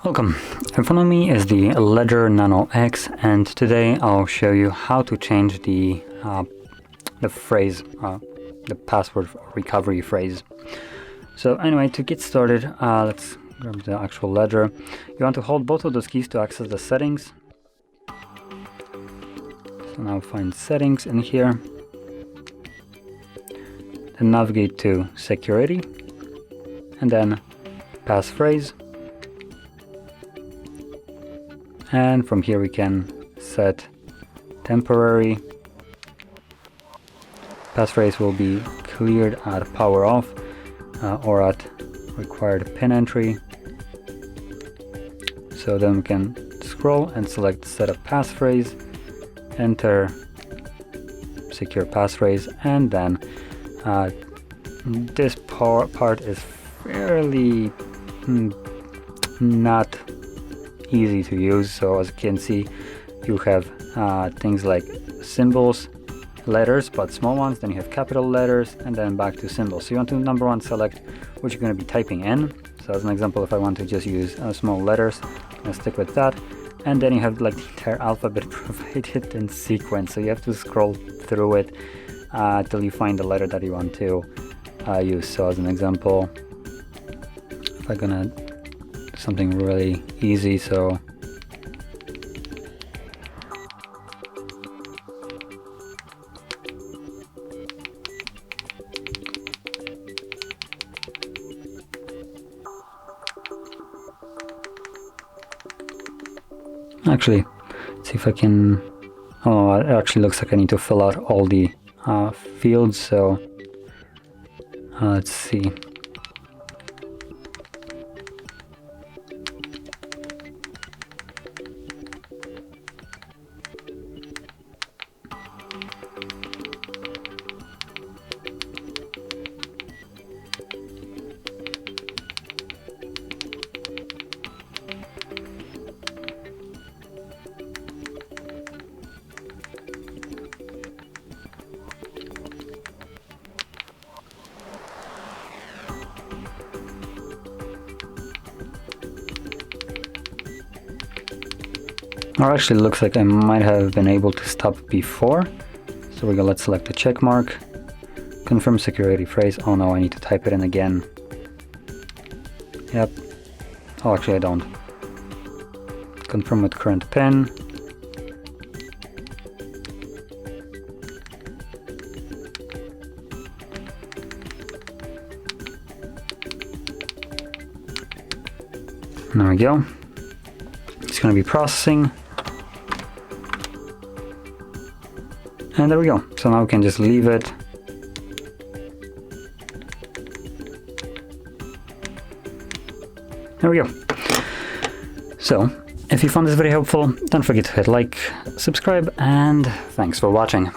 Welcome. In front of me is the LEDGER Nano X, and today I'll show you how to change the phrase, the password recovery phrase. So anyway, to get started, let's grab the actual ledger. You want to hold both of those keys to access the settings. So now find settings in here. Then navigate to security, and then passphrase. And from here we can set temporary. Passphrase will be cleared at power off or at required pin entry. So then we can scroll and select set a passphrase, enter secure passphrase, and then this part is fairly not easy to use. So as you can see, you have things like symbols, letters, but small ones, then you have capital letters, and then back to symbols. So you want to, number one, select what you're going to be typing in. So as an example, if I want to just use small letters, I'm going to stick with that. And then you have like the entire alphabet provided in sequence, so you have to scroll through it till you find the letter that you want to use. So as an example, if I'm gonna do something really easy, so actually, let's see if I can. Oh, it actually looks like I need to fill out all the fields, so let's see. Or actually, looks like I might have been able to stop before. So we go, let's select the check mark, confirm security phrase. Oh no, I need to type it in again. Yep. Oh, actually I don't. Confirm with current pin. There we go. It's going to be processing. And there we go. So now we can just leave it. There we go. So, if you found this very helpful, don't forget to hit like, subscribe, and thanks for watching.